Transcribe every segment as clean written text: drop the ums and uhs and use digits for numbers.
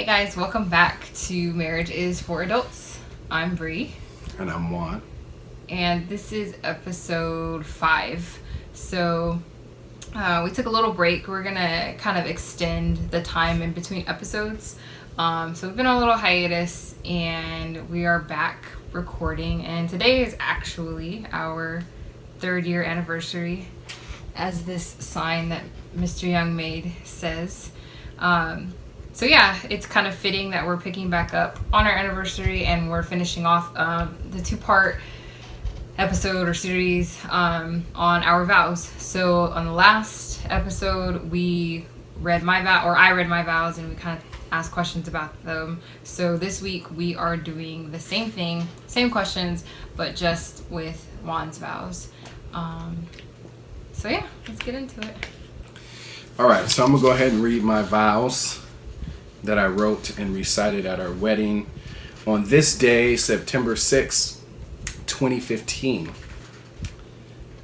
guys, welcome back to Marriage is for Adults. I'm Bree. And I'm Juan. And this is episode 5. So we took a little break. We're going to kind of extend the time in between episodes. So we've been on a little hiatus and we are back recording. And today is actually our 3rd year anniversary, as this sign that Mr. Young made says. So yeah, it's kind of fitting that we're picking back up on our anniversary and we're finishing off the 2-part episode or series on our vows. So on the last episode, we read my vow, or I read my vows, and we kind of asked questions about them. So this week we are doing the same thing, same questions, but just with Juan's vows. So yeah, let's get into it. All right, so I'm going to go ahead and read my vows that I wrote and recited at our wedding on this day, September 6th, 2015.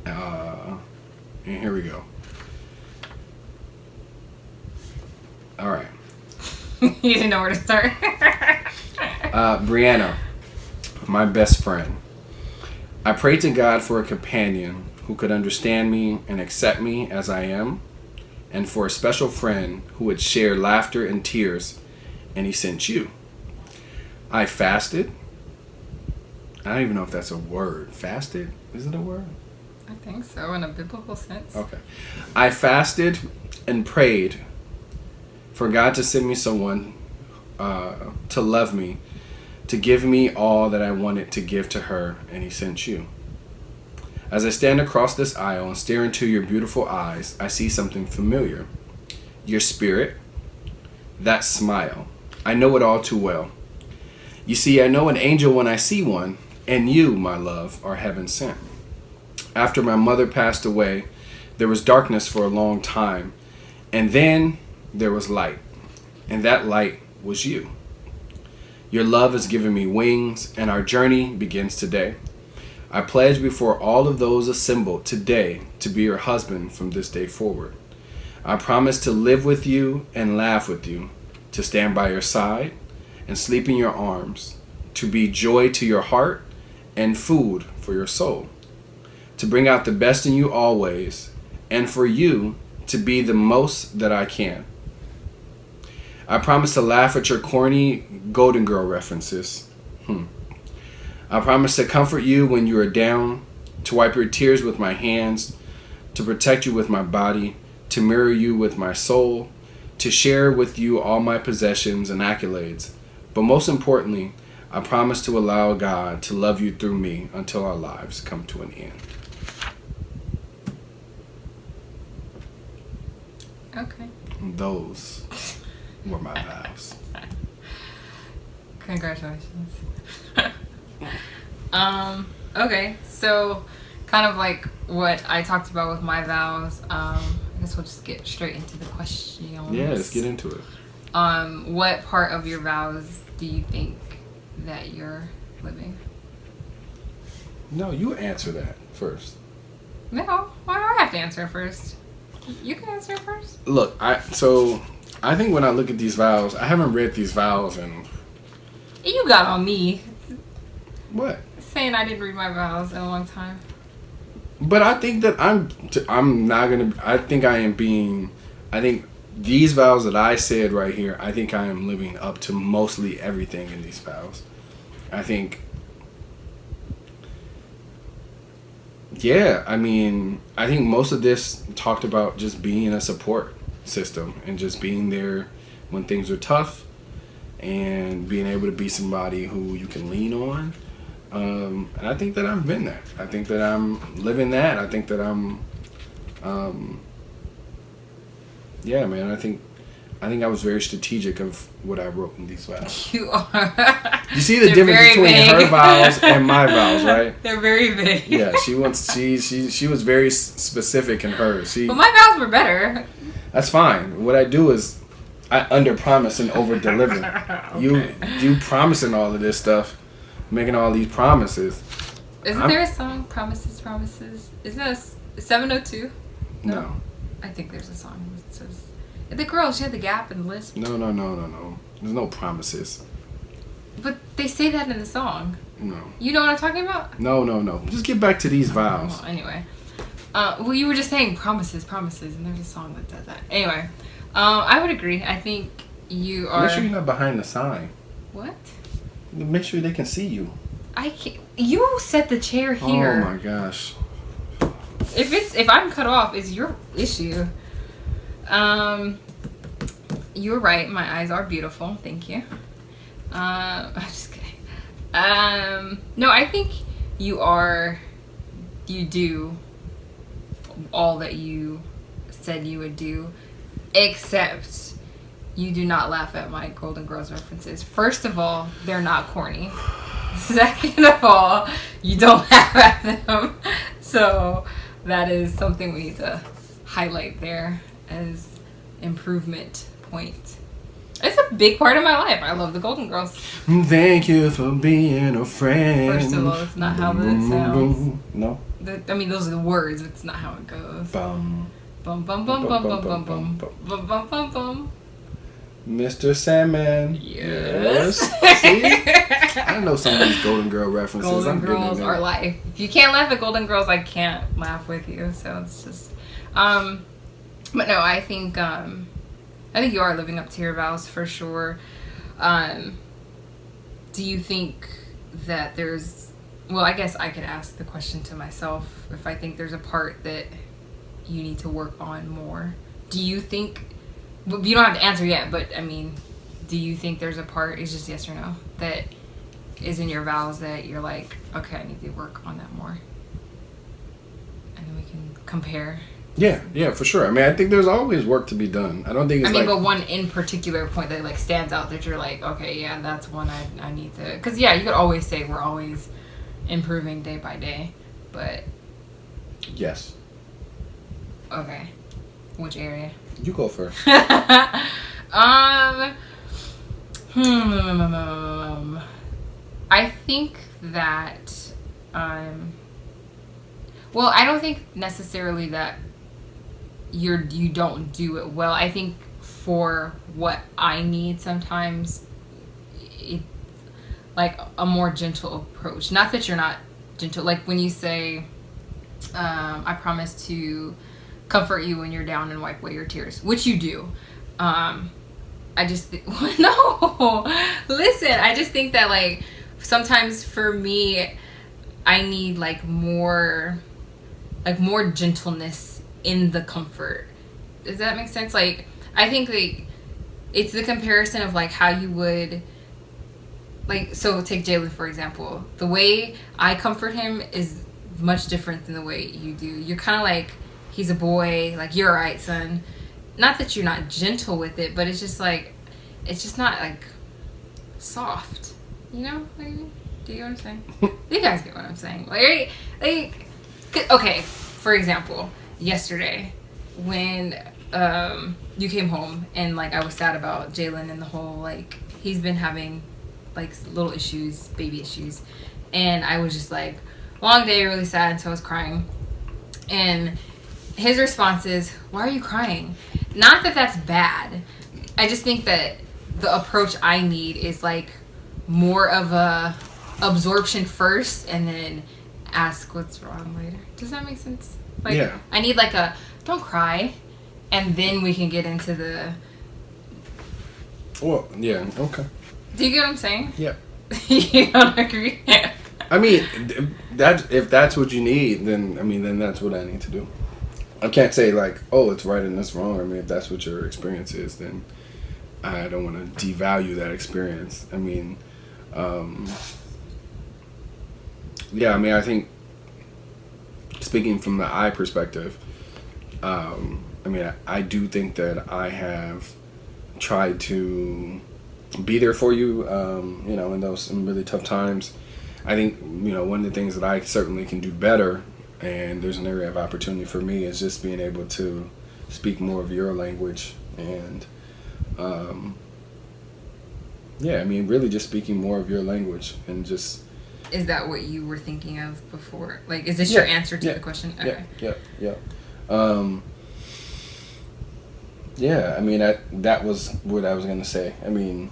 And here we go. All right. You didn't know where to start. Brianna, my best friend. I pray to God for a companion who could understand me and accept me as I am, and for a special friend who would share laughter and tears, and he sent you. I fasted. I don't even know if that's a word. Fasted? Is it a word? I think so, in a biblical sense. Okay. I fasted and prayed for God to send me someone to love me, to give me all that I wanted to give to her, and he sent you. As I stand across this aisle and stare into your beautiful eyes, I see something familiar. Your spirit, that smile. I know it all too well. You see, I know an angel when I see one, and you, my love, are heaven sent. After my mother passed away, there was darkness for a long time, and then there was light, and that light was you. Your love has given me wings, and our journey begins today. I pledge before all of those assembled today to be your husband from this day forward. I promise to live with you and laugh with you, to stand by your side and sleep in your arms, to be joy to your heart and food for your soul, to bring out the best in you always, and for you to be the most that I can. I promise to laugh at your corny Golden Girl references. I promise to comfort you when you are down, to wipe your tears with my hands, to protect you with my body, to mirror you with my soul, to share with you all my possessions and accolades. But most importantly, I promise to allow God to love you through me until our lives come to an end. Okay. And those were my vows. Congratulations. Okay, so kind of like what I talked about with my vows, I guess we'll just get straight into the questions. Yeah, let's get into it. What part of your vows do you think that you're living? No, you answer that first. No, why do I have to answer it first? You can answer it first. Look, I think when I look at these vows, I haven't read these vows and... You got on me. What? Saying I didn't read my vows in a long time. But I think that I'm not gonna. I think I am being. I think these vows that I said right here, I think I am living up to mostly everything in these vows. I think. Yeah, I mean, I think most of this talked about just being a support system and just being there when things are tough, and being able to be somebody who you can lean on. And I think that I've been that. I think that I'm living that. I think that I'm, yeah, man. I think I was very strategic of what I wrote in these vows. You are. You see the difference between vague. her vows and my vows, right? They're very vague. Yeah, she was very specific in hers. But my vows were better. That's fine. What I do is I under promise and over deliver. Okay. You promising all of this stuff. Making all these promises. Isn't there a song, Promises, Promises? Isn't that a 702? No. I think there's a song that says, The girl, she had the gap and the lisp. No. There's no promises. But they say that in the song. No. You know what I'm talking about? No. Just get back to these vows. Well, anyway. Well, you were just saying promises, and there's a song that does that. Anyway, I would agree. I think you are... Make sure you're not behind the sign. What? Make sure they can see you. I can't... You set the chair here. Oh my gosh. If I'm cut off, it's your issue. You're right. My eyes are beautiful. Thank you. I'm just kidding. No, I think you do all that you said you would do, except you do not laugh at my Golden Girls references. First of all, they're not corny. Second of all, you don't laugh at them. So that is something we need to highlight there as improvement point. It's a big part of my life. I love the Golden Girls. Thank you for being a friend. First of all, it's not how that sounds. No? I mean, those are the words, but it's not how it goes. Bum. Bum, bum, bum, bum, bum, bum, bum. Bum, bum, bum, bum. Mr. Sandman. Yes. See? I know some of these Golden Girl references. Golden Girls are life. If you can't laugh at Golden Girls, I can't laugh with you. So it's just... But no, I think you are living up to your vows for sure. Do you think that there's... Well, I guess I could ask the question to myself if I think there's a part that you need to work on more. Do you think... You don't have to answer yet, but I mean, do you think there's a part, it's just yes or no, that is in your vows that you're like, okay, I need to work on that more? And then we can compare. Yeah, for sure. I mean, I think there's always work to be done. I don't think it's but one in particular point that like stands out that you're like, okay, yeah, that's one I need to... Because, yeah, you could always say we're always improving day by day, but... Yes. Okay. Which area? You go first. I think that well, I don't think necessarily that you don't do it well. I think for what I need sometimes, it like a more gentle approach. Not that you're not gentle. Like when you say, I promise to comfort you when you're down and wipe away your tears, which you do. I just no, listen. I just think that like sometimes for me, I need like more gentleness in the comfort. Does that make sense? Like I think like it's the comparison of like how you would like. So take Jalen for example. The way I comfort him is much different than the way you do. You're kind of like, he's a boy, like, you're alright, son. Not that you're not gentle with it, but it's just like, it's just not like soft. You know? Like, do you get what I'm saying? You guys get what I'm saying. Like, okay, for example, yesterday when you came home and like I was sad about Jalen and the whole like he's been having like little issues, baby issues, and I was just like, long day, really sad, so I was crying. And his response is, why are you crying? Not that that's bad. I just think that the approach I need is like more of a absorption first and then ask what's wrong later. Does that make sense? Like, yeah. I need like a, don't cry, and then we can get into the... Well, yeah, okay. Do you get what I'm saying? Yeah. You don't agree? I mean, if that's what you need, then that's what I need to do. I can't say like, oh, it's right and it's wrong. I mean, if that's what your experience is, then I don't want to devalue that experience. I mean, yeah, I mean, I think speaking from the I perspective, I mean, I do think that I have tried to be there for you, you know, in those really tough times. I think, you know, one of the things that I certainly can do better, and there's an area of opportunity for me, is just being able to speak more of your language. And, yeah, I mean, really just speaking more of your language and just... Is that what you were thinking of before? Like, is this your answer to the question? Okay. Yeah. Yeah, I mean, that was what I was gonna say. I mean,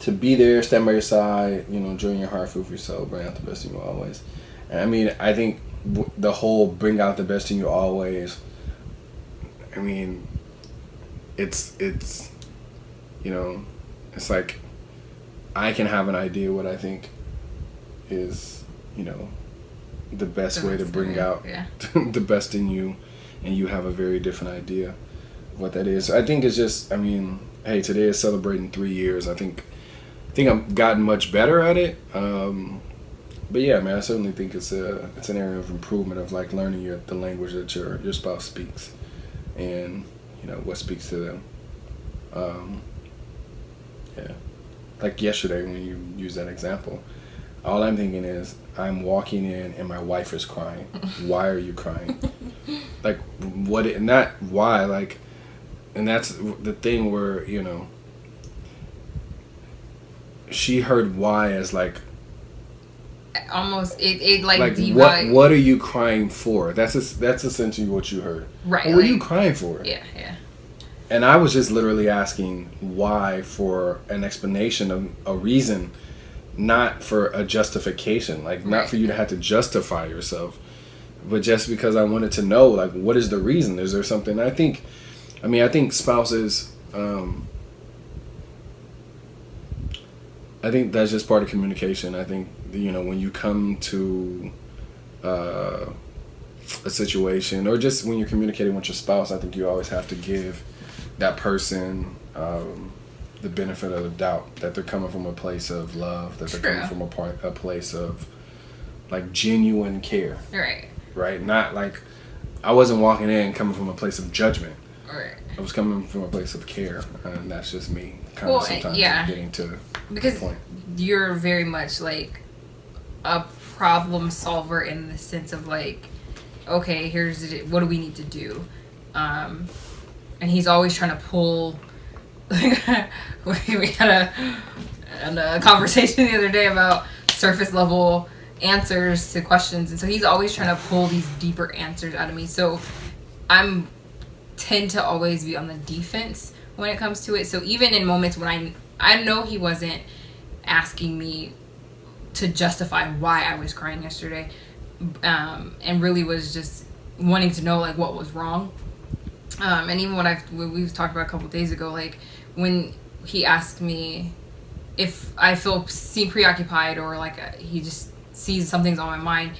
to be there, stand by your side, enjoying your heart, food for your soul, bring out the best in you always. And I mean, I think the whole bring out the best in you always. I mean, it's it's like I can have an idea what I think is the best way to bring out the best in you, and you have a very different idea of what that is. So I think it's just, I mean, hey, today is celebrating 3 years. I think I've gotten much better at it. But yeah, man, I certainly think it's an area of improvement of like learning the language that your spouse speaks, and what speaks to them. Yeah, like yesterday when you used that example, all I'm thinking is I'm walking in and my wife is crying. Why are you crying? Like what? Not why. Like, and that's the thing where she heard why as like almost it like what are you crying for? That's essentially what you heard. Right. What are you crying for? Yeah. And I was just literally asking why for an explanation of a reason, not for a justification. Like not for you to have to justify yourself, but just because I wanted to know like what is the reason? Is there something? I think spouses. I think that's just part of communication. I think when you come to a situation, or just when you're communicating with your spouse, I think you always have to give that person the benefit of the doubt that they're coming from a place of love, that they're coming from a place of like genuine care. Right. Not like I wasn't walking in coming from a place of judgment. Right. I was coming from a place of care, and that's just me kind of sometimes getting to because the point. You're very much like a problem solver in the sense of like, okay, what do we need to do, and he's always trying to pull. We had a conversation the other day about surface level answers to questions, and so he's always trying to pull these deeper answers out of me. So I'm tend to always be on the defense when it comes to it. So even in moments when I know he wasn't asking me to justify why I was crying yesterday, and really was just wanting to know like what was wrong. And even when we talked about a couple of days ago, like when he asked me if I seem preoccupied or like he just sees something's on my mind,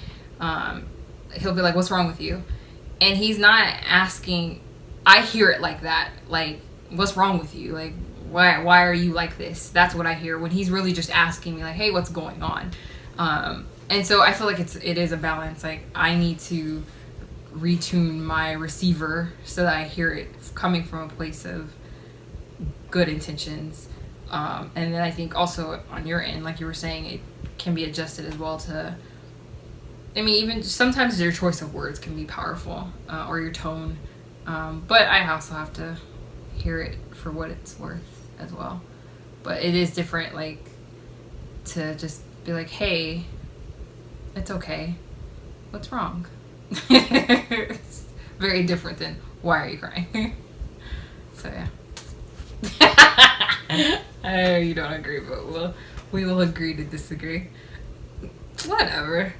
he'll be like, "What's wrong with you?" And he's not asking. I hear it like that, like, "What's wrong with you? Like, why are you like this?" That's what I hear when he's really just asking me, like, "Hey, what's going on?" And so I feel like it is a balance. Like, I need to retune my receiver so that I hear it coming from a place of good intentions. And then I think also on your end, like you were saying, it can be adjusted as well to, I mean, even sometimes your choice of words can be powerful, or your tone. But I also have to hear it for what it's worth as well. But it is different, like, to just be like, "Hey, it's okay. What's wrong?" It's very different than, "Why are you crying?" So, yeah. I know you don't agree, but we will agree to disagree. Whatever.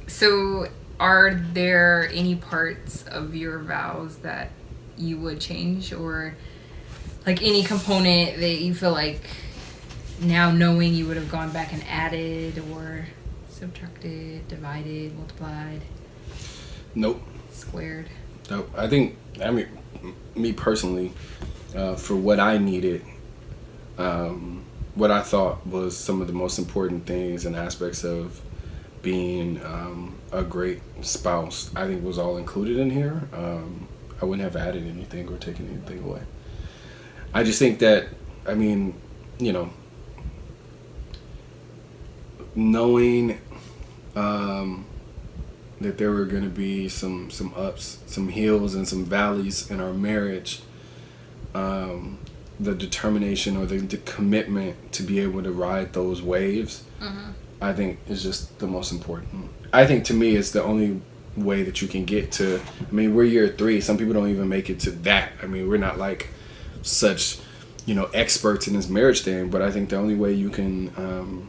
So are there any parts of your vows that you would change, or like any component that you feel like now knowing you would have gone back and added or subtracted, divided, multiplied? Nope. Squared? Nope. I mean, me personally, for what I needed, what I thought was some of the most important things and aspects of being a great spouse, I think was all included in here. I wouldn't have added anything or taken anything away. I just think that, I mean, knowing that there were going to be some ups, some hills, and some valleys in our marriage, the determination or the commitment to be able to ride those waves, I think is just the most important. I think to me it's the only way that you can get to. I mean, we're year 3. Some people don't even make it to that. I mean, we're not like such, experts in this marriage thing. But I think the only way you can,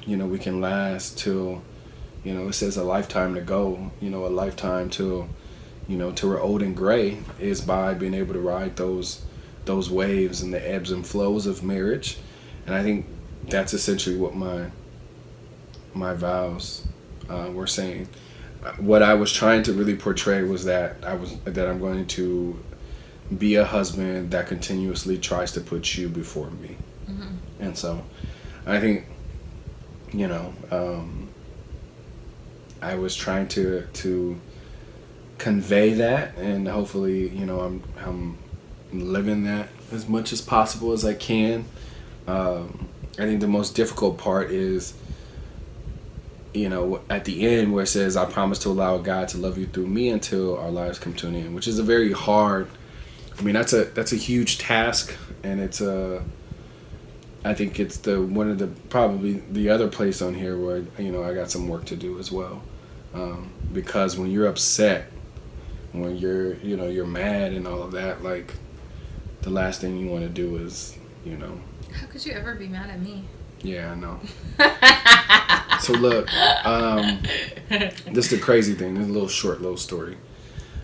we can last till, it says a lifetime to go. A lifetime till, till we're old and gray is by being able to ride those waves and the ebbs and flows of marriage. And I think that's essentially what my vows were saying. What I was trying to really portray was that I'm going to be a husband that continuously tries to put you before me. Mm-hmm. And so I think I was trying to convey that, and hopefully I'm living that as much as possible as I can. I think the most difficult part is at the end where it says, I promise to allow God to love you through me until our lives come to an end, which is a very hard, that's a huge task. And it's I think it's one of the probably the other place on here where I got some work to do as well, because when you're upset, when you're mad and all of that, like the last thing you want to do is How could you ever be mad at me? Yeah, I know. So look, this is the crazy thing. This is a little story.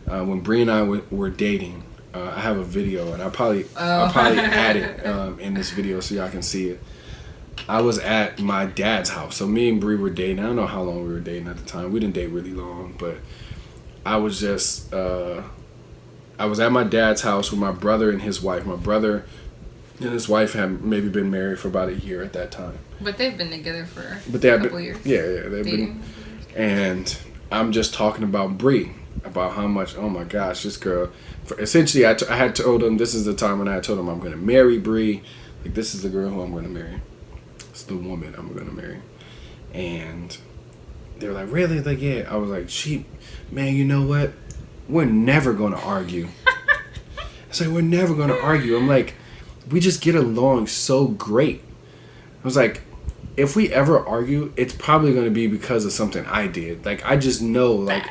When Bree and I were dating, I have a video, and I'll probably add it in this video so y'all can see it. I was at my dad's house. So me and Bree were dating. I don't know how long we were dating at the time. We didn't date really long, but I was just I was at my dad's house with my brother and his wife. My brother and his wife had maybe been married for about a year at that time. But they've been together for a couple years. Yeah, they've been. And I'm just talking about Bree, about how much, oh my gosh, this girl. Essentially, I had told him, this is the time when I told him I'm going to marry Bree. Like, this is the girl who I'm going to marry. It's the woman I'm going to marry. And they were like, really? Like, yeah. I was like, man, you know what? We're never going to argue. I said, we're never going to argue. I'm like, we just get along so great. I was like, if we ever argue, it's probably going to be because of something I did. Like, I just know, like,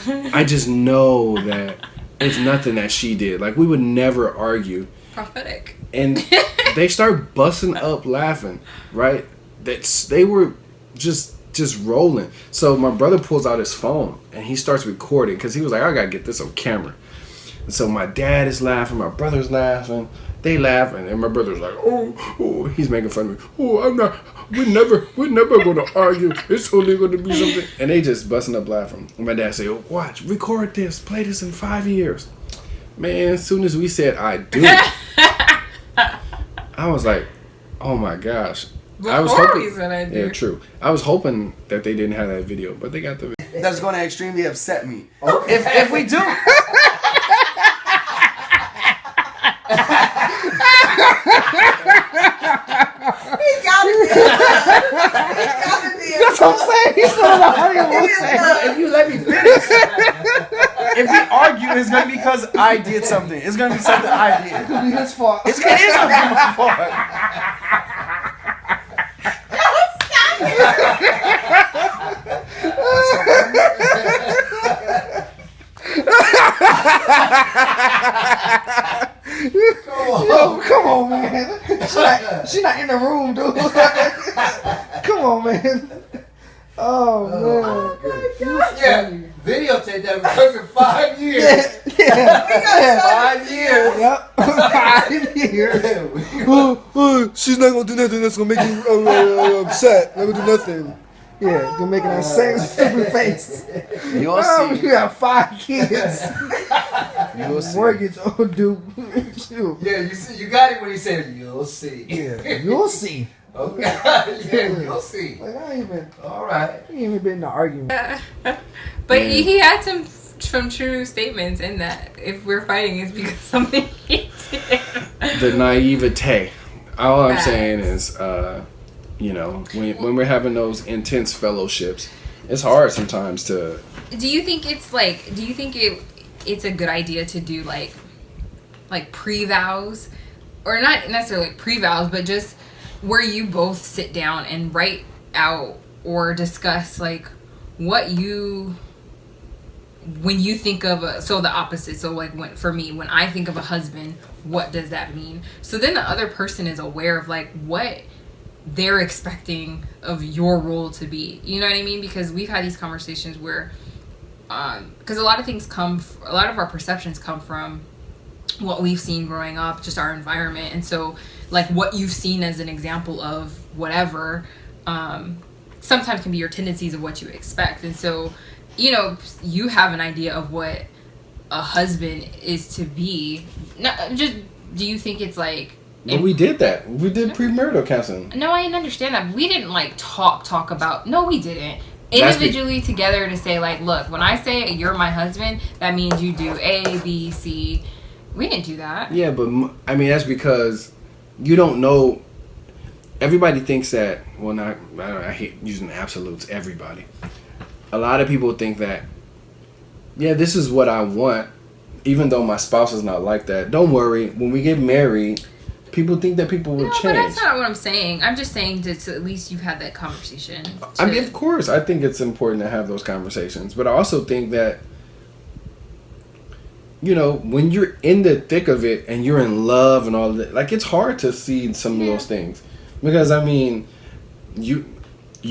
I just know that it's nothing that she did. Like, we would never argue. Prophetic. And they start busting up laughing, right? They were just rolling. So my brother pulls out his phone and he starts recording because he was like, I got to get this on camera. And so my dad is laughing, my brother's laughing. They laugh, and my brother's like, oh, he's making fun of me. Oh, we're never going to argue. It's only going to be something. And they just busting up laughing. And my dad say, oh, watch, record this, play this in 5 years. Man, as soon as we said, I do, I was like, oh my gosh. I was hoping, we said I do. Yeah, true. I was hoping that they didn't have that video, but they got the video. That's going to extremely upset me. If we do. That's what I'm saying. He's still not arguing. If you let me finish. If we argue, it's going to be because I did something. It's going to be something I did. It's going to be his fault. It is going to be my fault. Come on, man. She not in the room, dude. Come on, man. Oh, man. Oh, my God. Yeah, videotape that was for 5 years. Yeah. 5 years. Yep. 5 years. She's not going to do nothing that's going to make you upset. Not going to do nothing. Yeah, you're making that same stupid face. You'll see. You got 5 kids. You'll see. Mortgage, dude. Yeah, you see. You got it when he said, you'll see. Yeah, you'll see. Okay. Yeah, you'll see. Like, I ain't even. All right. He ain't even been in the argument. But he had some true statements in that. If we're fighting, it's because something he did. The naivete. All I'm saying is, when we're having those intense fellowships, it's hard sometimes to. Do you think it's a good idea to do like pre-vows, or not necessarily like pre-vows, but just where you both sit down and write out or discuss like what you when you think of the opposite, so like for me, when I think of a husband, what does that mean? So then the other person is aware of like what they're expecting of your role to be, you know what I mean? Because we've had these conversations where because a lot of our perceptions come from what we've seen growing up, just our environment. And so like what you've seen as an example of whatever sometimes can be your tendencies of what you expect. And so, you know, you have an idea of what a husband is to be. Not just, do you think it's like... But we did that. We did premarital counseling. No, I didn't understand that. We didn't like talk about... No, we didn't. Individually together to say like, look, when I say you're my husband, that means you do A, B, C. We didn't do that. Yeah, but I mean, that's because you don't know. Everybody thinks that, well, I hate using absolutes, everybody. A lot of people think that, yeah, this is what I want, even though my spouse is not like that. Don't worry, when we get married, people think that people will change. No, but that's not what I'm saying. I'm just saying that at least you've had that conversation. I mean, of course, I think it's important to have those conversations. But I also think that, you know, when you're in the thick of it and you're in love and all of that, like, it's hard to see some of those things. Because, I mean, you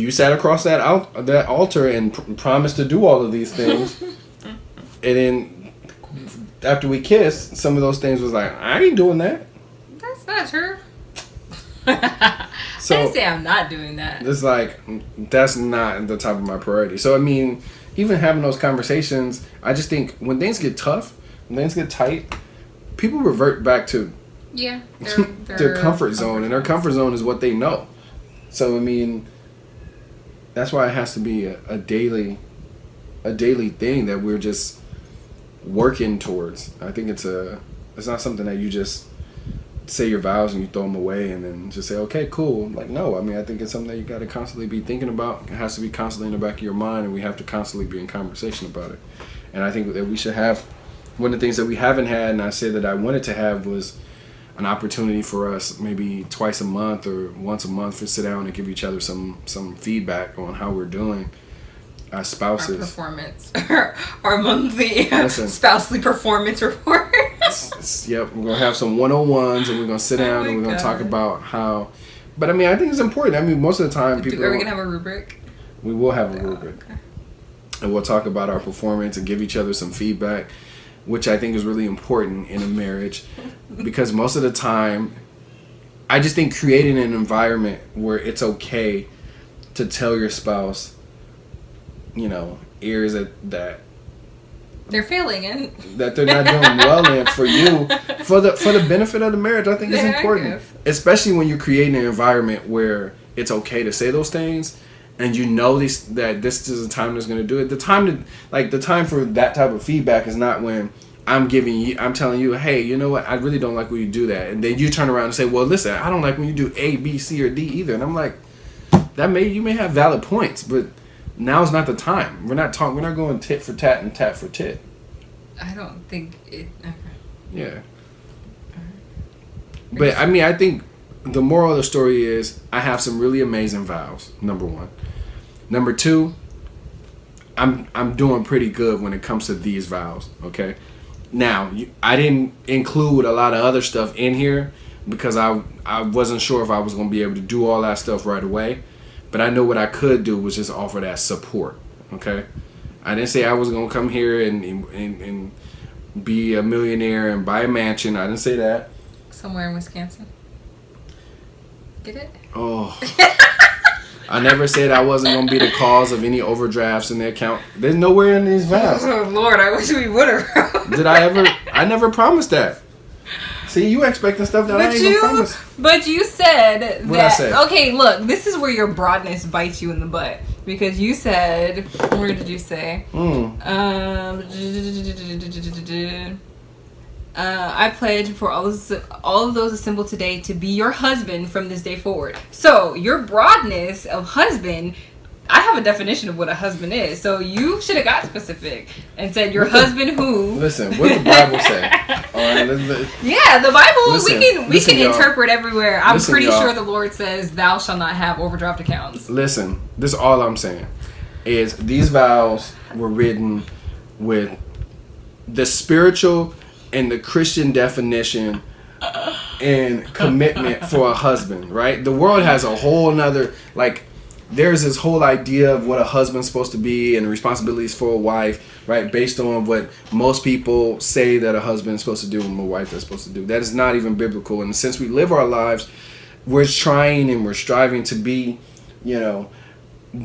sat across that altar and promised to do all of these things. And then after we kissed, some of those things was like, I ain't doing that. That's not true. So, I didn't say I'm not doing that. It's like, that's not at the top of my priority. So, I mean, even having those conversations, I just think when things get tough, when things get tight, people revert back to their comfort zone, and their comfort zone is what they know. So I mean, that's why it has to be a daily thing that we're just working towards. I think it's not something that you just say your vows and you throw them away and then just say, okay, cool. Like, no, I mean, I think it's something that you got to constantly be thinking about. It has to be constantly in the back of your mind, and we have to constantly be in conversation about it. And I think that we should have, one of the things that we haven't had, and I said that I wanted to have, was an opportunity for us maybe twice a month or once a month to sit down and give each other some feedback on how we're doing as spouses. Our performance. Our monthly spousely performance report. Yep, we're going to have some 101s and we're going to sit down and we're going to talk about how... But I mean, I think it's important. I mean, most of the time people... Are we going to have a rubric? We will have a rubric. Okay. And we'll talk about our performance and give each other some feedback, which I think is really important in a marriage, because most of the time, I just think creating an environment where it's okay to tell your spouse, you know, areas that they're failing in, that they're not doing well in for you, for the benefit of the marriage. I think it's important, especially when you're creating an environment where it's okay to say those things. And you know that this is the time that's going to do it. The time for that type of feedback is not when I'm telling you, hey, you know what? I really don't like when you do that. And then you turn around and say, well, listen, I don't like when you do A, B, C, or D either. And I'm like, you may have valid points, but now's not the time. We're not going tit for tat and tat for tit. I don't think it. Okay. Yeah. But I mean, I think the moral of the story is I have some really amazing vows. Number one. Number two, I'm doing pretty good when it comes to these vows. Okay. Now, I didn't include a lot of other stuff in here because I wasn't sure if I was going to be able to do all that stuff right away. But I know what I could do was just offer that support. Okay. I didn't say I was going to come here and be a millionaire and buy a mansion. I didn't say that. Somewhere in Wisconsin. Get it? Oh. I never said I wasn't going to be the cause of any overdrafts in the account. There's nowhere in these vows. Oh, Lord, I wish we would have. Did I ever? I never promised that. See, you expecting stuff that I ain't gonna promise. But you said What'd I say? Okay, look, this is where your broadness bites you in the butt. Because you said, where did you say? I pledge for all of those assembled today to be your husband from this day forward. So your broadness of husband, I have a definition of what a husband is. So you should have got specific and said your husband who. Listen, what the Bible say? All right, yeah, the Bible. Listen, we can interpret everywhere. I'm pretty y'all. sure the Lord says, "Thou shalt not have overdraft accounts." Listen, this is all I'm saying. Is these vows were written with the spiritual and the Christian definition and commitment for a husband, right? The world has a whole nother, like, there's this whole idea of what a husband's supposed to be and the responsibilities for a wife, right? Based on what most people say that a husband is supposed to do and a wife is supposed to do. That is not even biblical. And since we live our lives, we're trying and we're striving to be, you know,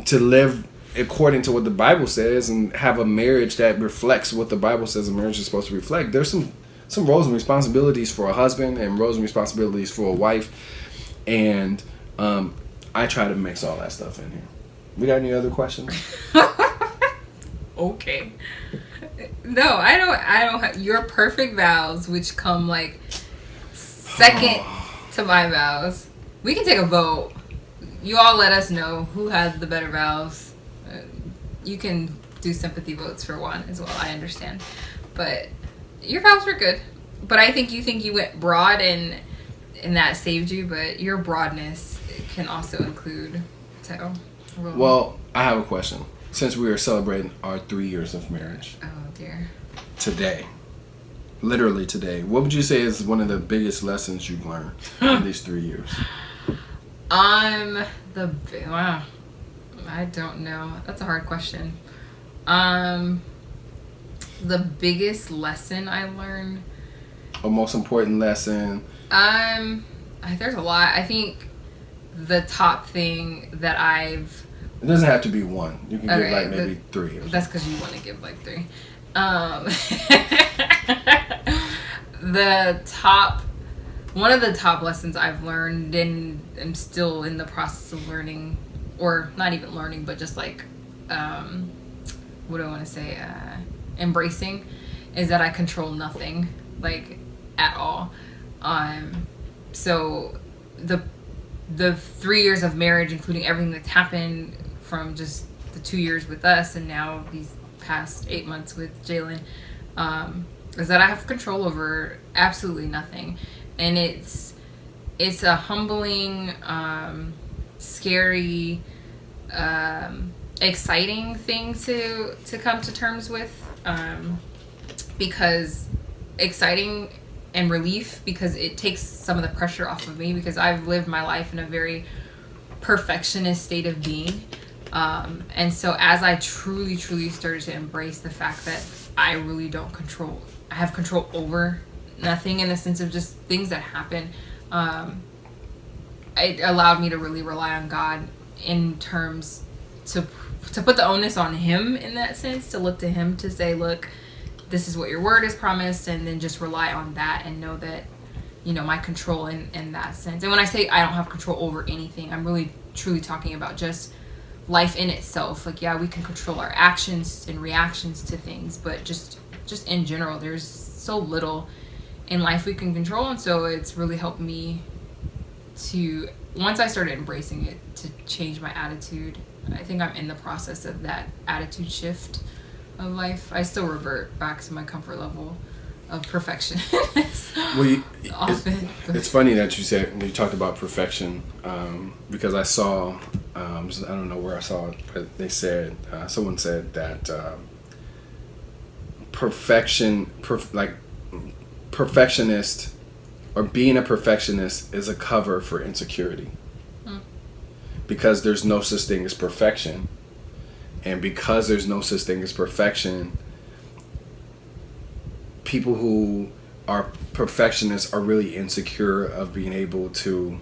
to live according to what the Bible says and have a marriage that reflects what the Bible says a marriage is supposed to reflect. There's some roles and responsibilities for a husband and roles and responsibilities for a wife. And I try to mix all that stuff in here. We got any other questions? Okay. No, I don't have your perfect vows, which come like second to my vows. We can take a vote. You all let us know who has the better vows. You can do sympathy votes for Juan as well. I understand, but your vows were good. But I think you went broad and that saved you. But your broadness can also include. So. Well, I have a question. Since we are celebrating our 3 years of marriage. Oh dear. Today. Literally today. What would you say is one of the biggest lessons you've learned in these 3 years? Wow. I don't know. That's a hard question. The biggest lesson I learned. A most important lesson. There's a lot. I think the top thing that I've. It doesn't have to be one. You can give like maybe three. That's because you want to give like three. One of the top lessons I've learned, and I'm still in the process of learning, or not even learning, but just like, what do I want to say? Embracing, is that I control nothing, like, at all. So the 3 years of marriage, including everything that's happened from just the 2 years with us and now these past 8 months with Jalen, is that I have control over absolutely nothing. And it's a humbling, scary, exciting thing to come to terms with, because exciting and relief, because it takes some of the pressure off of me, because I've lived my life in a very perfectionist state of being, and so as I truly started to embrace the fact that I really don't control, I have control over nothing, in the sense of just things that happen, it allowed me to really rely on God in terms to put the onus on Him, in that sense, to look to Him to say, look, this is what your word is promised, and then just rely on that and know that, you know, my control in that sense. And when I say I don't have control over anything, I'm really truly talking about just life in itself. Like, yeah, we can control our actions and reactions to things, but just in general, there's so little in life we can control. And so it's really helped me to, once I started embracing it, to change my attitude. I think I'm in the process of that attitude shift of life. I still revert back to my comfort level of perfection. Well, it's funny that you talked about perfection, because I saw, I don't know where I saw it, but they said, someone said that perfectionist, or being a perfectionist, is a cover for insecurity. Because there's no such thing as perfection. And because there's no such thing as perfection, people who are perfectionists are really insecure of being able to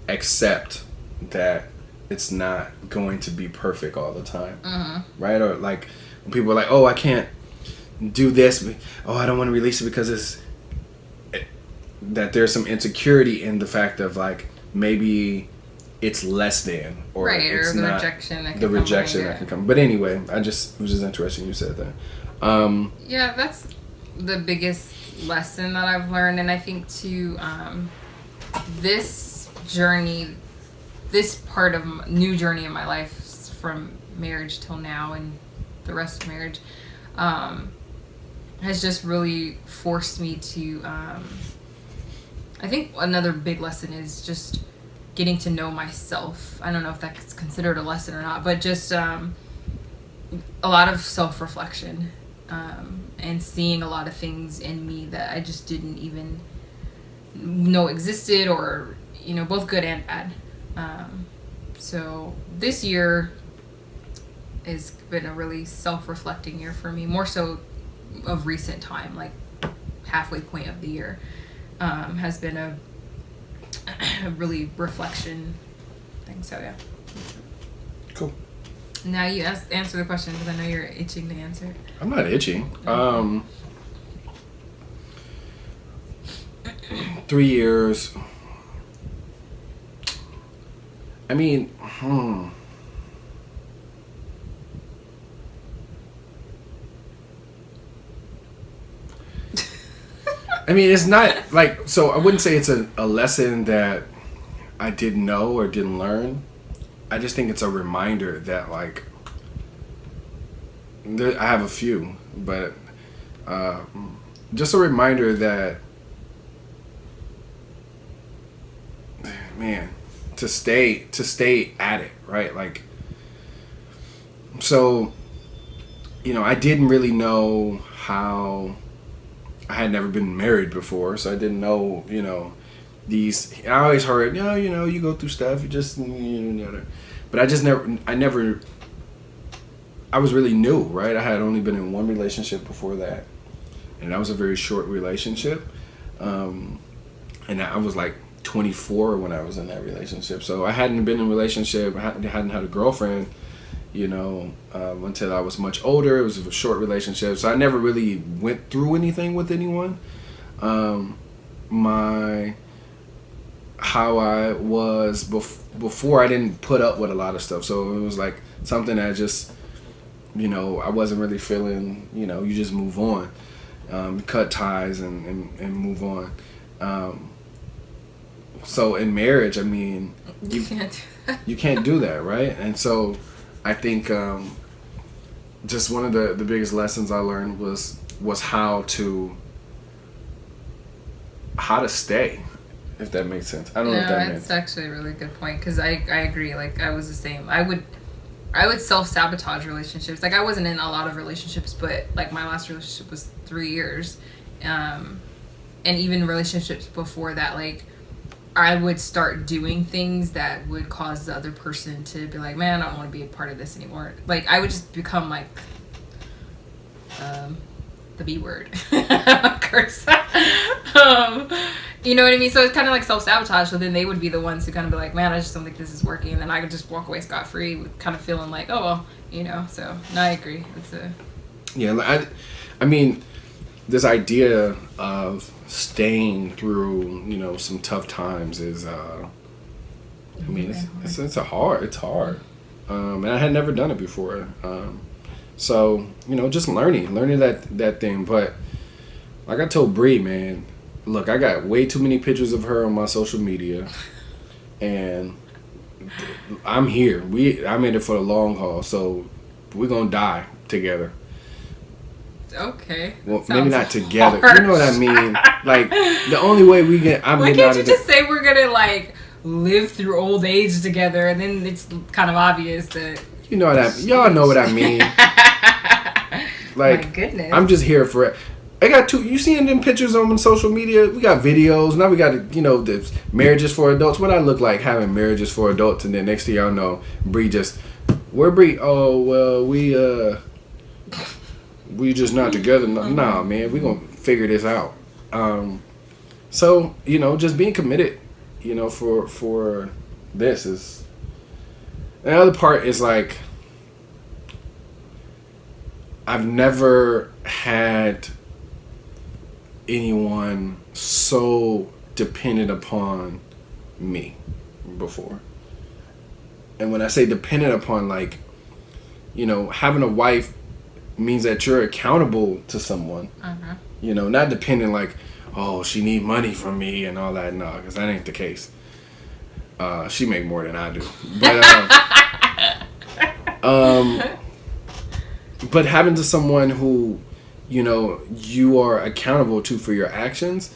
accept that it's not going to be perfect all the time. Right? Or like when people are like, oh, I can't do this, oh, I don't want to release it because that there's some insecurity in the fact of like, maybe it's less than, or right, it's or the not rejection that can the rejection that can come. But anyway, it was just interesting you said that. Yeah, that's the biggest lesson that I've learned, and I think too, this journey, this part of new journey in my life, from marriage till now and the rest of marriage, has just really forced me to, I think another big lesson is just getting to know myself. I don't know if that's considered a lesson or not, but just a lot of self-reflection. and seeing a lot of things in me that I just didn't even know existed, or, you know, both good and bad. So this year has been a really self-reflecting year for me, more so of recent time, like halfway point of the year, has been a really reflection thing. So yeah. Cool. Now you answer the question, because I know you're itching to answer. I'm not itching. 3 years. I mean, I mean, it's not like, so I wouldn't say it's a lesson that I didn't know or didn't learn. I just think it's a reminder that, like, I have a few, but just a reminder that, man, to stay at it, right? Like, so, you know, I didn't really know how. I had never been married before, so I didn't know, you know, these. I always heard, you know, you go through stuff, you just, you know, but I was really new, right? I had only been in one relationship before that, and that was a very short relationship, and I was like 24 when I was in that relationship, so I hadn't been in a relationship, I hadn't had a girlfriend, you know, until I was much older. It was a short relationship, so I never really went through anything with anyone. How I was before, I didn't put up with a lot of stuff, so it was like something that just, you know, I wasn't really feeling. You know, you just move on, cut ties and move on. So in marriage, I mean, you can't do that. You can't do that, right? And so I think just one of the biggest lessons I learned was how to stay, if that makes sense. I don't know if that makes sense. That's actually a really good point, because I agree. Like, I was the same. I would self-sabotage relationships. Like, I wasn't in a lot of relationships, but like my last relationship was 3 years, and even relationships before that, like, I would start doing things that would cause the other person to be like, man, I don't want to be a part of this anymore. Like, I would just become like the B word. Curse. You know what I mean? So it's kind of like self-sabotage. So then they would be the ones who kind of be like, man, I just don't think this is working. And then I could just walk away scot-free with kind of feeling like, oh, well, you know. So, no, I agree. Yeah, I mean, this idea of staying through, you know, some tough times is, I mean, it's hard. And I had never done it before. So, you know, just learning that thing. But like I told Bree, man, look, I got way too many pictures of her on my social media, and I'm here. I'm in it for the long haul, so we're gonna die together. Okay. Well, maybe not together. Harsh. You know what I mean? Like, the only way we get... Why can't you just say we're going to, like, live through old age together, and then it's kind of obvious that... You know what I mean? Y'all know what I mean. Like, my goodness. I'm just here for it. I got two... You seeing them pictures on social media? We got videos. Now we got, you know, the marriages for adults. What I look like having marriages for adults, and then next thing y'all know, Bree just... Where Bree? Oh, well, we just not together. Nah, man, we gonna figure this out. So, you know, just being committed, you know, for this is... The other part is, like, I've never had anyone so dependent upon me before. And when I say dependent upon, like, you know, having a wife means that you're accountable to someone. Uh-huh. You know, not dependent like, oh, she need money from me and all that. No, because that ain't the case. She make more than I do. But having to someone who, you know, you are accountable to for your actions,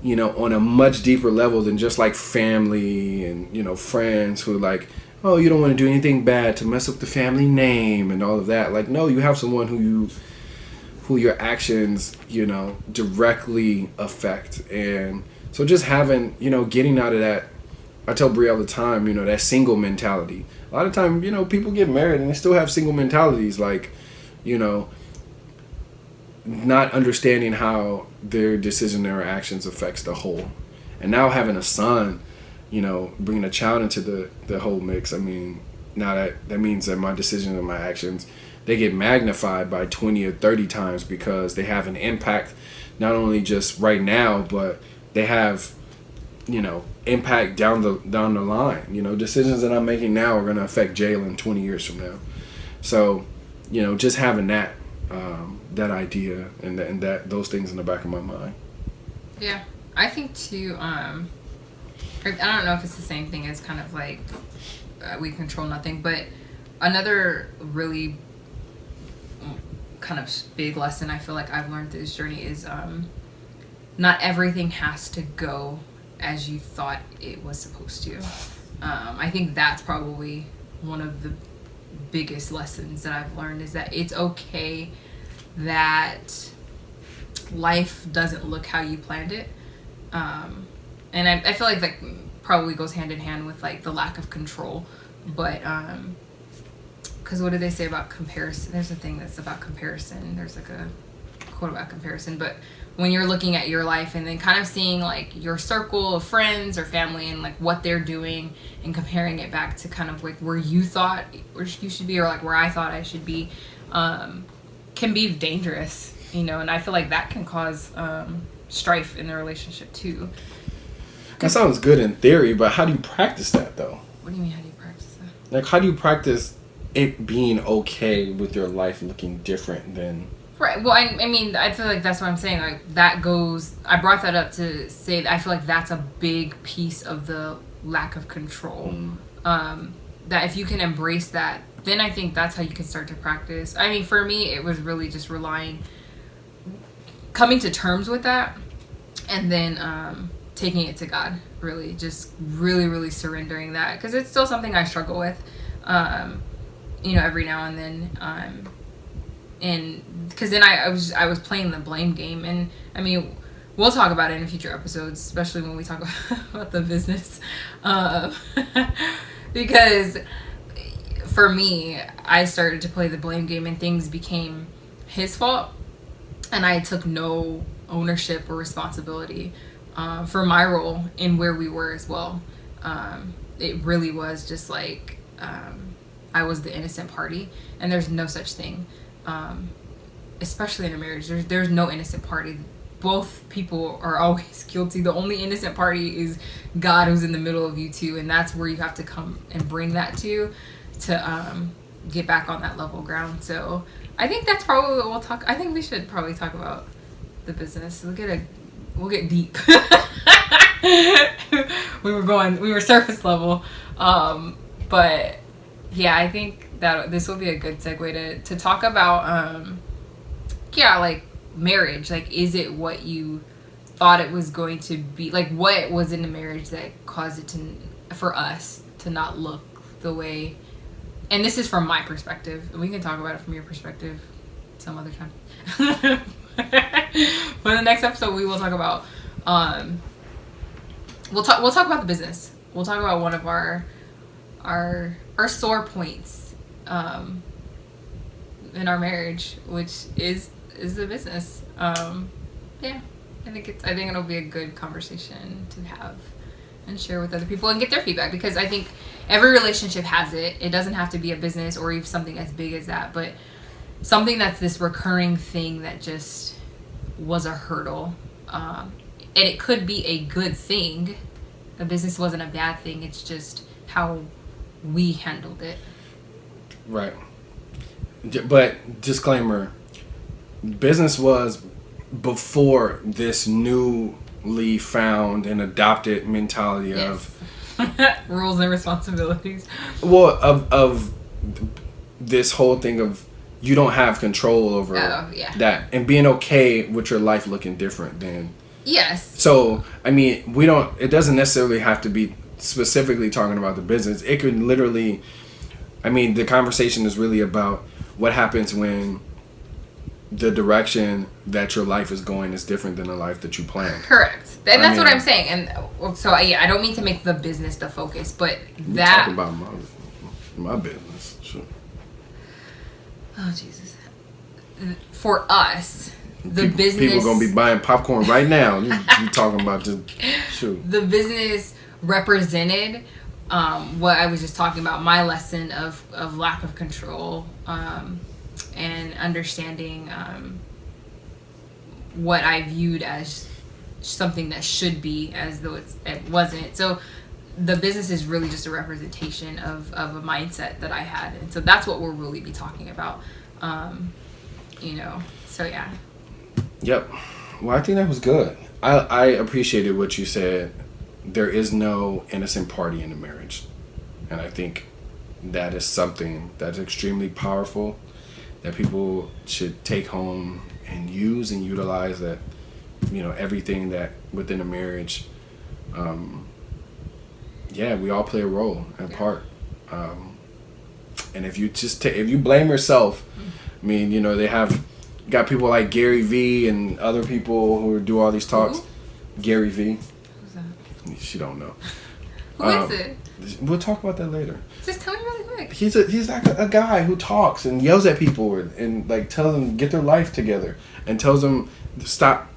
you know, on a much deeper level than just like family and, you know, friends who like, oh, you don't want to do anything bad to mess up the family name and all of that. Like, no, you have someone who who your actions, directly affect. And so just having, getting out of that, I tell Bree all the time, that single mentality. A lot of time, people get married and they still have single mentalities, like, not understanding how their decision or actions affects the whole. And now having a son, bringing a child into the whole mix, I mean, now that means that my decisions and my actions, they get magnified by 20 or 30 times because they have an impact not only just right now, but they have, impact down the line. Decisions that I'm making now are going to affect Jalen 20 years from now. So, just having that idea and that those things in the back of my mind. Yeah, I think too. I don't know if it's the same thing as kind of like we control nothing, but another really kind of big lesson I feel like I've learned through this journey is not everything has to go as you thought it was supposed to. I think that's probably one of the biggest lessons that I've learned, is that it's okay that life doesn't look how you planned it. And I feel like that probably goes hand in hand with like the lack of control. But because what do they say about comparison? There's a thing that's about comparison. There's like a quote about comparison. But when you're looking at your life and then kind of seeing like your circle of friends or family and like what they're doing and comparing it back to kind of like where you thought you should be, or like where I thought I should be, can be dangerous, and I feel like that can cause strife in the relationship too. That sounds good in theory, but how do you practice that though? What do you mean, how do you practice that? Like, how do you practice it being okay with your life looking different than... Right. Well, I mean, I feel like that's what I'm saying. Like, that goes... I brought that up to say that I feel like that's a big piece of the lack of control. That if you can embrace that, then I think that's how you can start to practice. I mean, for me, it was really just coming to terms with that, and then taking it to God. Really, just really surrendering that, because it's still something I struggle with, every now and then. And because then I was playing the blame game, and I mean, we'll talk about it in future episodes, especially when we talk about the business, because for me, I started to play the blame game, and things became his fault, and I took no ownership or responsibility for my role in where we were as well. It really was just like I was the innocent party, and there's no such thing. Especially in a marriage, there's no innocent party. Both people are always guilty. The only innocent party is God, who's in the middle of you two, and that's where you have to come and bring that to get back on that level ground. So I think that's probably what we'll talk. I think we should probably talk about the business. We'll get deep. we were surface level, but yeah, I think that this will be a good segue to talk about like marriage. Like, is it what you thought it was going to be? Like, what was in the marriage that caused it for us to not look the way? And this is from my perspective. We can talk about it from your perspective some other time. For the next episode, we will talk about we'll talk about the business. We'll talk about one of our sore points in our marriage, which is the business. Yeah, I think it'll be a good conversation to have and share with other people and get their feedback, because I think every relationship has it. It doesn't have to be a business or even something as big as that, but something that's this recurring thing that just was a hurdle. And it could be a good thing. The business wasn't a bad thing. It's just how we handled it. Right. But disclaimer, business was before this newly found and adopted mentality of rules and responsibilities. Well, of this whole thing of you don't have control over that, and being okay with your life looking different than. Yes. So, I mean, it doesn't necessarily have to be specifically talking about the business. It could literally, I mean, the conversation is really about what happens when the direction that your life is going is different than the life that you plan. Correct. And that's what I'm saying. And so, yeah, I don't mean to make the business the focus, but that... Talk about my business. Sure. Oh, Jesus. For us, the business... People going to be buying popcorn right now. You talking about just... Shoot. The business represented what I was just talking about, my lesson of lack of control and understanding what I viewed as something that should be as though it wasn't. So the business is really just a representation of a mindset that I had. And so that's what we'll really be talking about. So yeah. Yep. Well, I think that was good. I appreciated what you said. There is no innocent party in a marriage. And I think that is something that's extremely powerful that people should take home and use and utilize, that, everything that within a marriage, we all play a role and a part. And if you if you blame yourself, I mean, they got people like Gary V and other people who do all these talks. Who? Gary V. Who's that? She don't know. Who is it? We'll talk about that later. Just tell me really quick. He's like a guy who talks and yells at people and like tells them get their life together and tells them stop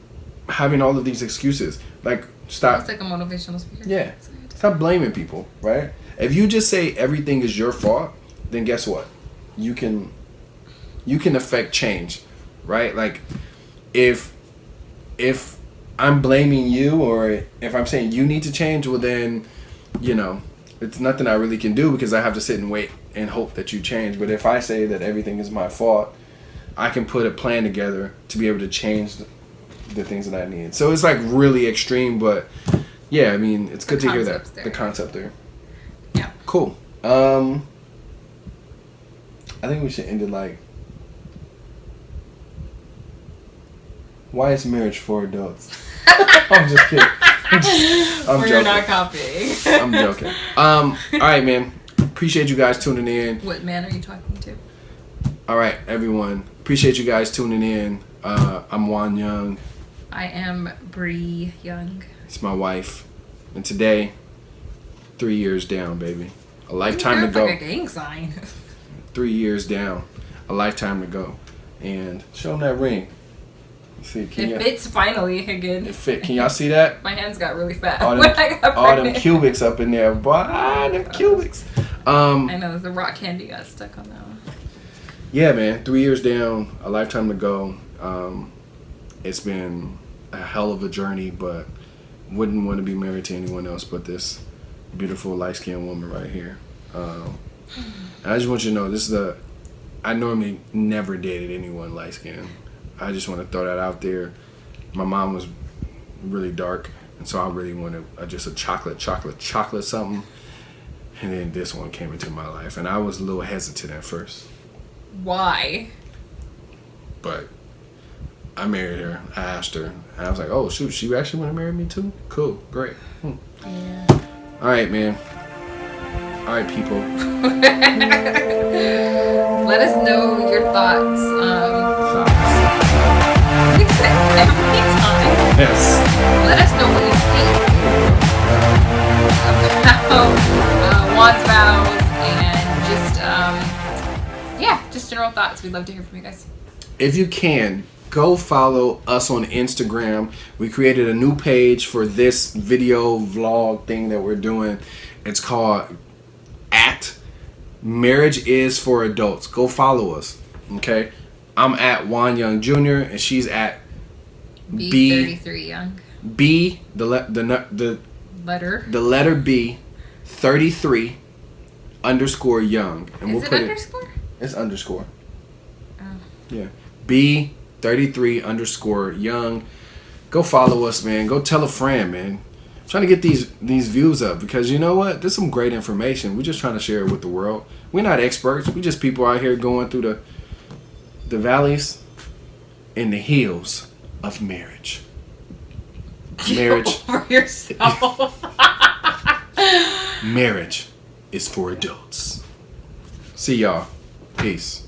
having all of these excuses. Like stop. It's like a motivational speaker. Yeah. Stop blaming people, right? If you just say everything is your fault, then guess what? You can affect change, right? Like if I'm blaming you, or if I'm saying you need to change, well then, it's nothing I really can do because I have to sit and wait and hope that you change. But if I say that everything is my fault, I can put a plan together to be able to change the things that I need. So it's like really extreme, but yeah, I mean, it's good to hear that. The concept there. Yeah. Cool. I think we should end it like, why is marriage for adults? I'm just kidding. I'm We're joking. not copying. I'm joking. All right, man. Appreciate you guys tuning in. What man are you talking to? All right, everyone. Appreciate you guys tuning in. I'm Juan Young. I am Bree Young. It's my wife. And today, 3 years down, baby. A lifetime to go. Like a gang sign. 3 years down. A lifetime to go. And show them that ring. See, It fits finally again. It fit. Can y'all see that? My hands got really fat All when I got them pregnant. cubics up in there. Boy, them cubics. I know, the rock candy got stuck on that one. Yeah, man. 3 years down, a lifetime to go. It's been a hell of a journey, but wouldn't want to be married to anyone else but this beautiful light-skinned woman right here. And I just want you to know, I normally never dated anyone light-skinned. I just want to throw that out there. My mom was really dark, and so I really wanted just a chocolate something. And then this one came into my life, and I was a little hesitant at first. Why? But I married her. I asked her. And I was like, oh, shoot, she actually want to marry me too? Cool, great. Yeah. All right, man. All right, people. Let us know your thoughts. Thoughts. I think that every time. Yes. Let us know what you think about Juan's vows and just general thoughts. We'd love to hear from you guys. If you can, go follow us on Instagram. We created a new page for this video vlog thing that we're doing. It's called @Marriage is for Adults. Go follow us. Okay? I'm at Juan Young Jr. and she's at B33 Young. B the letter B 33 _ Young. And Is it underscore? It's underscore. Oh. Yeah. B 33 _ Young. Go follow us, man. Go tell a friend, man. I'm trying to get these views up because you know what? There's some great information. We're just trying to share it with the world. We're not experts. We're just people out here going through the valleys and the hills of marriage. Marriage. Get over yourself. Marriage is for adults. See y'all. Peace.